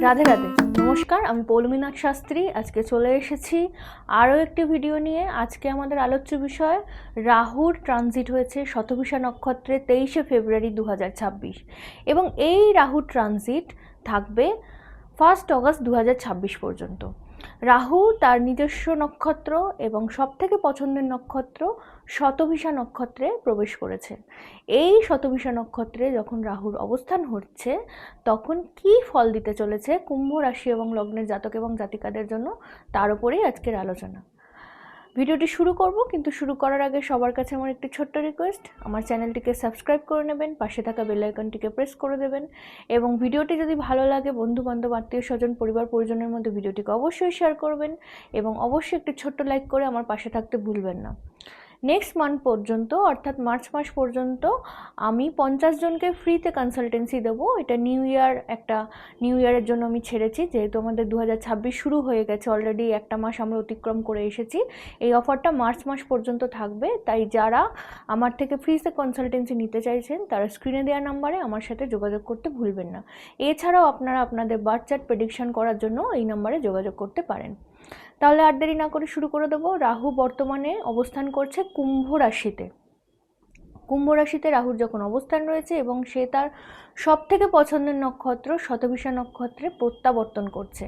রাধে রাধে, নমস্কার। আমি পৌলমীনাথ শাস্ত্রী আজকে চলে এসেছি আরও একটি ভিডিও নিয়ে। আজকে আমাদের আলোচ্য বিষয় রাহুর ট্রানজিট হয়েছে শতভিষা নক্ষত্রে 23শে ফেব্রুয়ারি 2026 এবং এই রাহুর ট্রানজিট থাকবে 1 অগস্ট 2026 পর্যন্ত। রাহু তার নিজস্ব নক্ষত্র এবং সবথেকে পছন্দের নক্ষত্র শতভিষা নক্ষত্রে প্রবেশ করেছে। এই শতভিষা নক্ষত্রে যখন রাহুর অবস্থান হচ্ছে তখন কি ফল দিতে চলেছে কুম্ভ রাশি এবং লগ্নের জাতক এবং জাতিকাদের জন্য, তার উপরেই আজকের আলোচনা। ভিডিওটি শুরু করব, কিন্তু শুরু করার আগে সবার কাছে আমার একটি ছোট্ট রিকোয়েস্ট, আমার চ্যানেলটিকে সাবস্ক্রাইব করে নেবেন, পাশে থাকা বেল আইকনটিকে প্রেস করে দেবেন এবং ভিডিওটি যদি ভালো লাগে বন্ধু বান্ধব আত্মীয় স্বজন পরিবার পরিজনের মধ্যে ভিডিওটিকে অবশ্যই শেয়ার করবেন এবং অবশ্যই একটি ছোট্ট লাইক করে আমার পাশে থাকতে ভুলবেন না। নেক্সট মান্থ পর্যন্ত অর্থাৎ মার্চ মাস পর্যন্ত আমি 50 জনকে ফ্রিতে কনসালটেন্সি দেবো। এটা নিউ ইয়ারের জন্য আমি ছেড়েছি, যেহেতু আমাদের 2026 শুরু হয়ে গেছে, অলরেডি একটা মাস আমরা অতিক্রম করে এসেছি। এই অফারটা মার্চ মাস পর্যন্ত থাকবে, তাই যারা আমার থেকে ফ্রিতে কনসালটেন্সি নিতে চাইছেন তারা স্ক্রিনে দেওয়া নাম্বারে আমার সাথে যোগাযোগ করতে ভুলবেন না। এছাড়াও আপনারা আপনাদের বার্থ চার্ট প্রেডিকশন করার জন্য এই নাম্বারে যোগাযোগ করতে পারেন। তাহলে আর দেরি না করে শুরু করে দেবো। রাহু বর্তমানে অবস্থান করছে কুম্ভ রাশিতে। কুম্ভ রাশিতে রাহুর যখন অবস্থান রয়েছে এবং সে তার সবথেকে পছন্দের নক্ষত্র শতভিষা নক্ষত্রে প্রত্যাবর্তন করছে,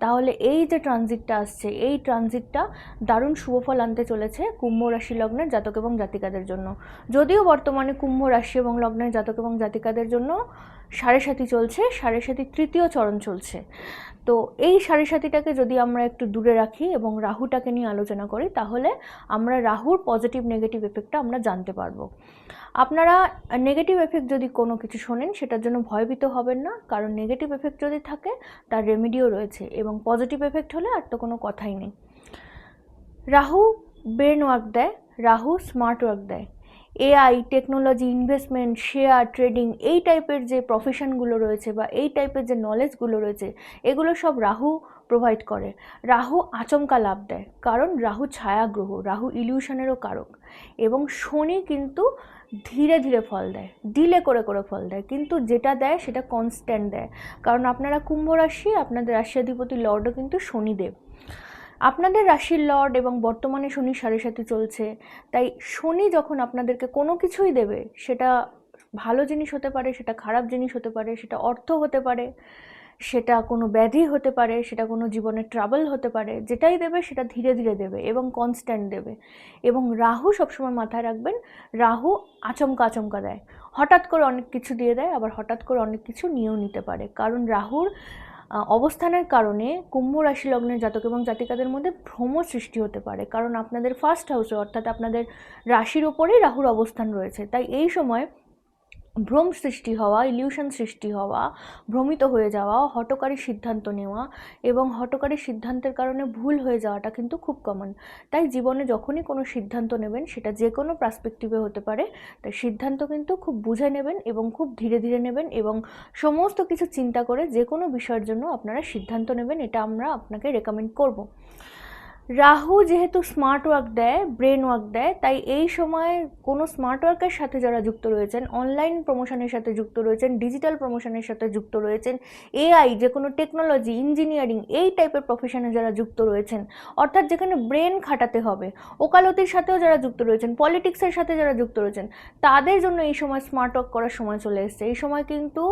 তাহলে এই যে ট্রানজিটটা আসছে এই ট্রানজিটটা দারুণ শুভফল আনতে চলেছে কুম্ভ রাশি লগ্নের জাতক এবং জাতিকাদের জন্য। যদিও বর্তমানে কুম্ভ রাশি এবং লগ্নের জাতক এবং জাতিকাদের জন্য সাড়ে সাথী চলছে, সাড়ে সাথী তৃতীয় চরণ চলছে, তো এই সাড়ে সাথীটাকে যদি আমরা একটু দূরে রাখি এবং রাহুটাকে নিয়ে আলোচনা করি তাহলে আমরা রাহুর পজিটিভ নেগেটিভ এফেক্টটা আমরা জানতে পারবো। আপনারা নেগেটিভ এফেক্ট যদি কোনো কিছু শোনেন সেটার জন্য ভয়ভীত হবেন না, কারণ নেগেটিভ এফেক্ট যদি থাকে তার রেমেডিও রয়েছে এবং পজিটিভ এফেক্ট হলে আর তো কোনো কথাই নেই। রাহু ব্রেন ওয়ার্ক দেয়, রাহু স্মার্ট ওয়ার্ক দেয়। AI, technology, investment, share trading, এই টাইপের যে প্রফেশনগুলো রয়েছে বা এই টাইপের যে নলেজগুলো রয়েছে এগুলো সব রাহু প্রোভাইড করে। রাহু আচমকা লাভ দেয়, কারণ রাহু ছায়া গ্রহ, রাহু ইলিউশনেরও কারক এবং শনি কিন্তু ধীরে ধীরে ফল দেয়, ডিলে করে করে ফল দেয়, কিন্তু যেটা দেয় সেটা কনস্ট্যান্ট দেয়। কারণ আপনারা কুম্ভ রাশি, আপনাদের রাশিয়াধিপতি লর্ডও কিন্তু শনিদেব, আপনাদের রাশির লর্ড, এবং বর্তমানে শনি সাড়ে সাথে চলছে। তাই শনি যখন আপনাদেরকে কোনো কিছুই দেবে, সেটা ভালো জিনিস হতে পারে, সেটা খারাপ জিনিস হতে পারে, সেটা অর্থ হতে পারে, সেটা কোনো ব্যাধি হতে পারে, সেটা কোনো জীবনের ট্রাবল হতে পারে, যেটাই দেবে সেটা ধীরে ধীরে দেবে এবং কনস্ট্যান্ট দেবে। এবং রাহু সবসময় মাথায় রাখবেন, রাহু আচমকা আচমকা দেয়, হঠাৎ করে অনেক কিছু দিয়ে দেয়, আবার হঠাৎ করে অনেক কিছু নিয়েও নিতে পারে। কারণ রাহুর অবস্থানের কারণে কুম্ভ রাশি লগ্নের জাতক এবং জাতিকাদের মধ্যে ভ্রম সৃষ্টি হতে পারে, কারণ আপনাদের ফার্স্ট হাউসে অর্থাৎ আপনাদের রাশির ওপরেই রাহুর অবস্থান রয়েছে। তাই এই সময় ভ্রম সৃষ্টি হওয়া, ইলিউশন সৃষ্টি হওয়া, ভ্রমিত হয়ে যাওয়া, হঠকারী সিদ্ধান্ত নেওয়া এবং হঠকারী সিদ্ধান্তের কারণে ভুল হয়ে যাওয়াটা কিন্তু খুব কমন। তাই জীবনে যখনই কোনো সিদ্ধান্ত নেবেন সেটা যে কোনো পার্সপেক্টিভে হতে পারে, তাই সিদ্ধান্ত কিন্তু খুব বুঝে নেবেন এবং খুব ধীরে ধীরে নেবেন এবং সমস্ত কিছু চিন্তা করে যে কোনো বিষয়ের জন্য আপনারা সিদ্ধান্ত নেবেন, এটা আমরা আপনাকে রেকমেন্ড করব। রাহু যেহেতু স্মার্ট ওয়ার্ক দেয়, ব্রেন ওয়ার্ক দেয়, তাই এই সময় কোনো স্মার্ট ওয়ার্কের সাথে যারা যুক্ত রয়েছেন, অনলাইন প্রমোশনের সাথে যুক্ত রয়েছেন, ডিজিটাল প্রমোশনের সাথে যুক্ত রয়েছেন, এআই, যে কোনো টেকনোলজি, ইঞ্জিনিয়ারিং, এই টাইপের প্রফেশনে যারা যুক্ত রয়েছেন, অর্থাৎ যেখানে ব্রেন খাটাতে হবে, ওকালতির সাথেও যারা যুক্ত রয়েছেন, পলিটিক্সের সাথে যারা যুক্ত রয়েছেন, তাদের জন্য এই সময় স্মার্ট ওয়ার্ক করার সময় চলে এসছে। এই সময় কিন্তু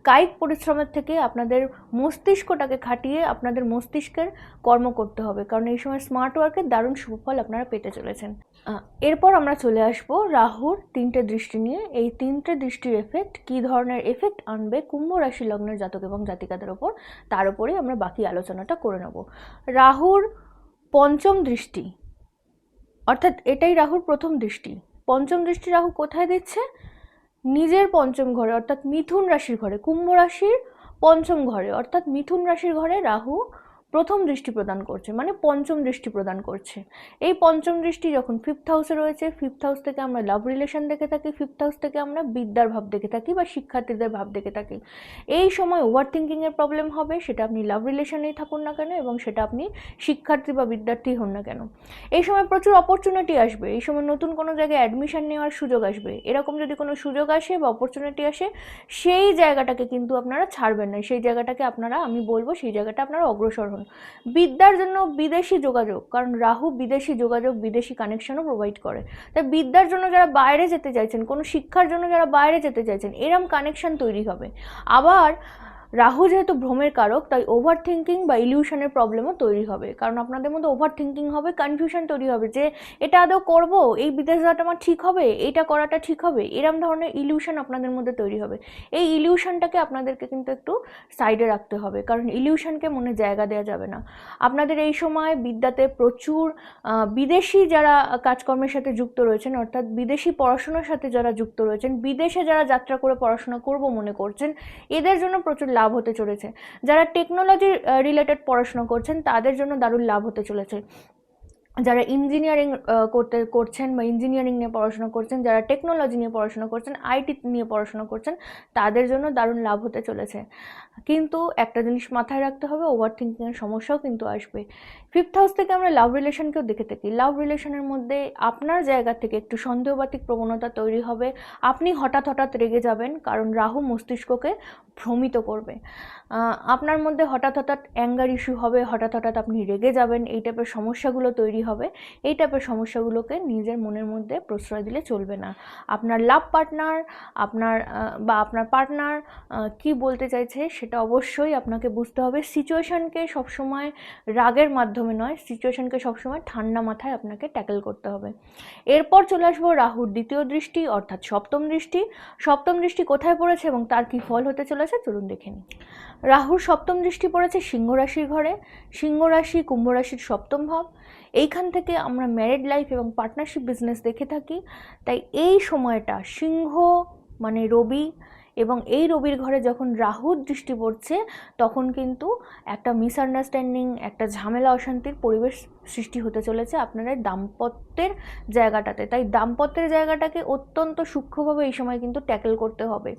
কায়িক পরিশ্রমের থেকে আপনাদের মস্তিষ্কটাকে খাটিয়ে আপনাদের মস্তিষ্কের কর্ম করতে হবে, কারণ এই সময় স্মার্ট ওয়ার্কের দারুণ সুফল আপনারা পেতে চলেছেন। এরপর আমরা চলে আসব রাহুর 3টে দৃষ্টি নিয়ে। এই 3টে দৃষ্টির এফেক্ট কী ধরনের এফেক্ট আনবে কুম্ভ রাশি লগ্নের জাতক এবং জাতিকাদের ওপর, তার উপরেই আমরা বাকি আলোচনাটা করে নেব। রাহুর পঞ্চম দৃষ্টি, অর্থাৎ এটাই রাহুর প্রথম দৃষ্টি। পঞ্চম দৃষ্টি রাহু কোথায় দিচ্ছে? নিজের পঞ্চম ঘরে, অর্থাৎ মিথুন রাশির ঘরে। কুম্ভ রাশির পঞ্চম ঘরে অর্থাৎ মিথুন রাশির ঘরে রাহু প্রথম দৃষ্টি প্রদান করছে, মানে পঞ্চম দৃষ্টি প্রদান করছে। এই পঞ্চম দৃষ্টি যখন 5th হাউসে রয়েছে, 5th হাউস থেকে আমরা লাভ রিলেশন দেখে থাকি, 5th হাউস থেকে আমরা বিদ্যার ভাব দেখে থাকি বা শিক্ষার্থীদের ভাব দেখে থাকি। এই সময় ওভার থিঙ্কিংয়ের প্রবলেম হবে, সেটা আপনি লাভ রিলেশনেই থাকুন না কেন এবং সেটা আপনি শিক্ষার্থী বা বিদ্যার্থী হন না কেন। এই সময় প্রচুর অপরচুনিটি আসবে, এই সময় নতুন কোনো জায়গায় অ্যাডমিশন নেওয়ার সুযোগ আসবে। এরকম যদি কোনো সুযোগ আসে বা অপরচুনিটি আসে, সেই জায়গাটাকে কিন্তু আপনারা ছাড়বেন না, সেই জায়গাটাকে আপনারা, আমি বলবো সেই জায়গাটা আপনারা অগ্রসর হন। বিদ্যার জন্য বিদেশি যোগাযোগ, কারণ রাহু বিদেশি যোগাযোগ, বিদেশি কানেকশনও প্রোভাইড করে। তাই বিদ্যার জন্য যারা বাইরে যেতে চাইছেন, কোনো শিক্ষার জন্য যারা বাইরে যেতে চাইছেন, এরম কানেকশন তৈরি হবে। আবার রাহু যেহেতু ভ্রমের কারক, তাই ওভার থিঙ্কিং বা ইলিউশনের প্রবলেমও তৈরি হবে, কারণ আপনাদের মধ্যে ওভার থিঙ্কিং হবে, কনফিউশন তৈরি হবে যে এটা আদৌ করব, এই বিদেশ যাওয়াটা আমার ঠিক হবে, এইটা করাটা ঠিক হবে, এরম ধরনের ইলিউশন আপনাদের মধ্যে তৈরি হবে। এই ইলিউশনটাকে আপনাদেরকে কিন্তু একটু সাইডে রাখতে হবে, কারণ ইলিউশনকে মনে জায়গা দেওয়া যাবে না। আপনাদের এই সময় বিদ্যাতে প্রচুর বিদেশি যারা কাজকর্মের সাথে যুক্ত রয়েছেন, অর্থাৎ বিদেশি পড়াশোনার সাথে যারা যুক্ত রয়েছেন, বিদেশে যারা যাত্রা করে পড়াশোনা করব মনে করছেন, এদের জন্য প্রচুর লাভ হতে চলেছে। যারা টেকনোলজি রিলেটেড পড়াশোনা করছেন, তাদের জন্য দারুণ লাভ হতে চলেছে। যারা ইঞ্জিনিয়ারিং করছেন বা ইঞ্জিনিয়ারিং নিয়ে পড়াশোনা করছেন, যারা টেকনোলজি নিয়ে পড়াশোনা করছেন, আইটি নিয়ে পড়াশোনা করছেন, তাদের জন্য দারুণ লাভ হতে চলেছে। কিন্তু একটা জিনিস মাথায় রাখতে হবে, ওভার থিঙ্কিংয়ের সমস্যাও কিন্তু আসবে। 5th হাউস থেকে আমরা লাভ রিলেশনকেও দেখে থাকি। লাভ রিলেশনের মধ্যে আপনার জায়গা থেকে একটু সন্দেহবাতিক প্রবণতা তৈরি হবে, আপনি হঠাৎ রেগে যাবেন, কারণ রাহু মস্তিষ্ককে ভ্রমিত করবে। আপনার মধ্যে হঠাৎ অ্যাঙ্গার ইস্যু হবে, হঠাৎ আপনি রেগে যাবেন, এই টাইপের সমস্যাগুলো তৈরি হবে। এই টাইপের সমস্যাগুলোকে নিজের মনের মধ্যে প্রশ্রয় দিলে চলবে না। আপনার লাভ পার্টনার, আপনার পার্টনার কি বলতে চাইছে সেটা অবশ্যই আপনাকে বুঝতে হবে। সিচুয়েশনকে সবসময় রাগের মাধ্যমে নয়, সিচুয়েশনকে সবসময় ঠান্ডা মাথায় আপনাকে ট্যাকেল করতে হবে। এরপর চলে আসবো রাহুর দ্বিতীয় দৃষ্টি, অর্থাৎ সপ্তম দৃষ্টি। সপ্তম দৃষ্টি কোথায় পড়েছে এবং তার কি ফল হতে চলেছে চলুন দেখে নিই। রাহুর সপ্তম দৃষ্টি পড়েছে সিংহ রাশির ঘরে। সিংহ রাশি কুম্ভ রাশির সপ্তম ভাব। এইখান থেকে আমরা ম্যারিড লাইফ এবং পার্টনারশিপ বিজনেস দেখে থাকি। তাই এই সময়টা সিংহ মানে রবি, এবং এই রবির ঘরে যখন রাহুর দৃষ্টি পড়ছে, তখন কিন্তু একটা মিসআন্ডারস্ট্যান্ডিং, একটা ঝামেলা অশান্তির পরিবেশ সৃষ্টি হতে চলেছে আপনাদের দাম্পত্যের জায়গাটাতে। তাই দাম্পত্যের জায়গাটাকে অত্যন্ত সূক্ষ্মভাবে এই সময় কিন্তু ট্যাকেল করতে হবে।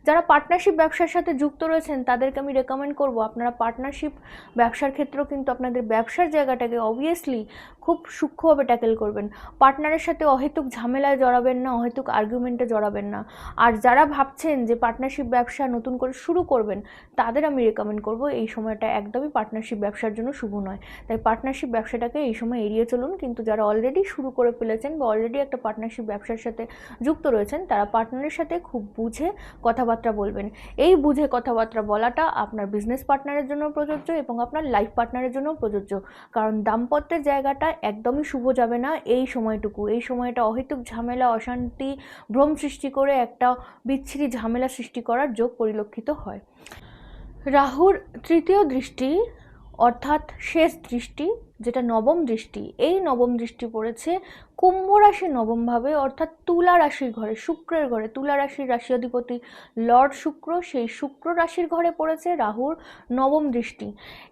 যারা পার্টনারশিপ ব্যবসার সাথে যুক্ত রয়েছেন, তাদেরকে আমি রেকমেন্ড করব, আপনারা পার্টনারশিপ ব্যবসার ক্ষেত্রেও কিন্তু আপনাদের ব্যবসার জায়গাটাকে অবভিয়াসলি খুব সূক্ষ্মভাবে ট্যাকেল করবেন। পার্টনারের সাথে অহেতুক ঝামেলায় জড়াবেন না, অহেতুক আর্গুমেন্টে জড়াবেন না। আর যারা ভাবছেন যে পার্টনারশিপ ব্যবসা নতুন করে শুরু করবেন, তাদের আমি রেকমেন্ড করব এই সময়টা একদমই পার্টনারশিপ ব্যবসার জন্য শুভ নয়। তাই পার্টনারশিপ ব্যবসাটাকে এই সময় এড়িয়ে চলুন। কিন্তু যারা অলরেডি শুরু করে ফেলেছেন বা অলরেডি একটা পার্টনারশিপ ব্যবসার সাথে যুক্ত রয়েছেন, তারা পার্টনারের সাথে খুব বুঝে কথাবার্তা বলবেন। এই বুঝে কথাবার্তা বলাটা আপনার বিজনেস পার্টনারের জন্য প্রযোজ্য এবং আপনার লাইফ পার্টনারের জন্য প্রযোজ্য, কারণ দাম্পত্যের জায়গাটা একদমই শুভ যাবে না এই সময়টুকু। এই সময়টা অহেতুক ঝামেলা, অশান্তি, ভ্রম সৃষ্টি করে একটা বিচ্ছিরি ঝামেলা সৃষ্টি করার যোগ পরিলক্ষিত হয়। রাহুর তৃতীয় দৃষ্টি, অর্থাৎ শেষ দৃষ্টি, যেটা নবম দৃষ্টি, এই নবম দৃষ্টি পড়েছে কুম্ভ রাশির নবমভাবে, অর্থাৎ তুলা রাশির ঘরে, শুক্রের ঘরে। তুলা রাশির রাশি অধিপতি লর্ড শুক্র, সেই শুক্র রাশির ঘরে পড়েছে রাহুর নবম দৃষ্টি।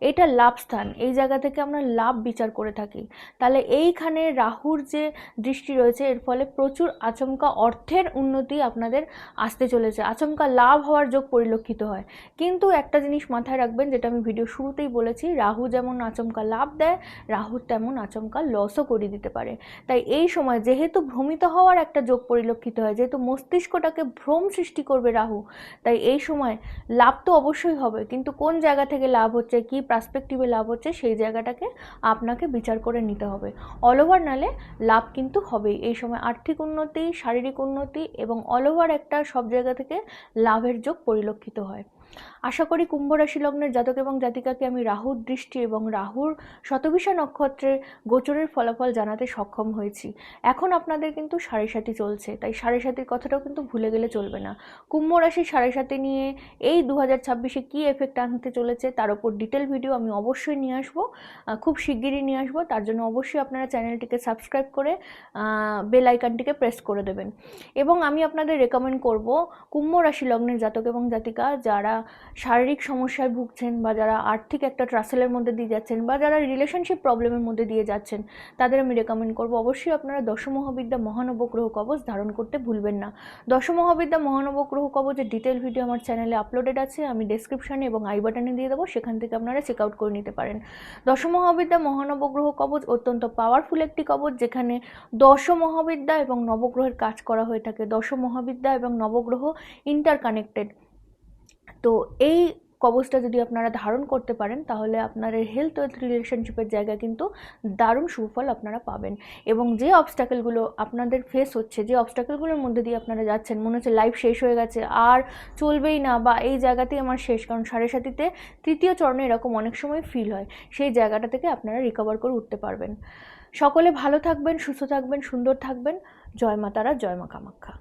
এটা লাভ স্থান, এই জায়গা থেকে আমরা লাভ বিচার করে থাকি। তাহলে এইখানে রাহুর যে দৃষ্টি রয়েছে, এর ফলে প্রচুর আচমকা অর্থের উন্নতি আপনাদের আসতে চলেছে, আচমকা লাভ হওয়ার যোগ পরিলক্ষিত হয়। কিন্তু একটা জিনিস মাথায় রাখবেন, যেটা আমি ভিডিও শুরুতেই বলেছি, রাহু যেমন আচমকা লাভ দেয়, রাহু তেমন আচমকা লসও করে দিতে পারে। তাই এই সময় যেহেতু ভ্রমিত হওয়ার একটা যোগ পরিলক্ষিত হয়, যেহেতু মস্তিষ্কটাকে ভ্রম সৃষ্টি করবে রাহু, তাই এই সময় লাভ তো অবশ্যই হবে, কিন্তু কোন জায়গা থেকে লাভ হচ্ছে, কি পার্সপেক্টিভে লাভ হচ্ছে, সেই জায়গাটাকে আপনাকে বিচার করে নিতে হবে। অল ওভার নালে লাভ কিন্তু হবেই। এই সময় আর্থিক উন্নতি, শারীরিক উন্নতি এবং অল ওভার একটা সব জায়গা থেকে লাভের যোগ পরিলক্ষিত হয়। আশা করি কুম্ভ রাশি লগ্নের জাতক এবং জাতিকাকে আমি রাহুর দৃষ্টি এবং রাহুর শতভিষা নক্ষত্রের গোচরের ফলাফল জানাতে সক্ষম হয়েছি। এখন আপনাদের কিন্তু সাড়ে সাতি চলছে, তাই সাড়ে সাতির কথাটাও কিন্তু ভুলে গেলে চলবে না। কুম্ভ রাশির সাড়ে সাতি নিয়ে এই 2026-এ কী এফেক্ট আনতে চলেছে তার উপর ডিটেল ভিডিও আমি অবশ্যই নিয়ে আসবো, খুব শিগগিরই নিয়ে আসবো। তার জন্য অবশ্যই আপনারা চ্যানেলটিকে সাবস্ক্রাইব করে বেল আইকনটিকে প্রেস করে দেবেন। এবং আমি আপনাদের রেকমেন্ড করব কুম্ভ রাশি লগ্নের জাতক এবং জাতিকা যারা শারীরিক সমস্যায় ভুগছেন বা যারা আর্থিক একটা ট্রাসেলের মধ্যে দিয়ে যাচ্ছেন বা যারা রিলেশনশিপ প্রবলেমের মধ্যে দিয়ে যাচ্ছেন তাদের আমি রেকমেন্ড করবো অবশ্যই আপনারা দশমহাবিদ্যা মহানবগ্রহ কবচ ধারণ করতে ভুলবেন না। দশমহাবিদ্যা মহানবগ্রহ কবচের ডিটেল ভিডিও আমার চ্যানেলে আপলোডেড আছে, আমি ডেসক্রিপশনে এবং আই বাটনে দিয়ে দেবো, সেখান থেকে আপনারা চেক আউট করে নিতে পারেন। দশমহাবিদ্যা মহানবগ্রহ কবচ অত্যন্ত পাওয়ারফুল একটি কবচ, যেখানে দশমহাবিদ্যা এবং নবগ্রহের কাজ করা হয়ে থাকে। দশমহাবিদ্যা এবং নবগ্রহ ইন্টারকানেক্টেড। তো এই কবচটা যদি আপনারা ধারণ করতে পারেন তাহলে আপনাদের হেলথ উইথ রিলেশনশিপের জায়গায় কিন্তু দারুণ সুফল আপনারা পাবেন। এবং যে অবস্টাকেলগুলো আপনাদের ফেস হচ্ছে, যে অবস্টাকেলগুলোর মধ্যে দিয়ে আপনারা যাচ্ছেন, মনে হচ্ছে লাইফ শেষ হয়ে গেছে, আর চলবেই না, বা এই জায়গাতেই আমার শেষ, কারণ সাড়ে সাতিতে তৃতীয় চরণে এরকম অনেক সময় ফিল হয়, সেই জায়গাটা থেকে আপনারা রিকভার করে উঠতে পারবেন। সকলে ভালো থাকবেন, সুস্থ থাকবেন, সুন্দর থাকবেন। জয় মা তারা, জয় মা কামাখ্যা।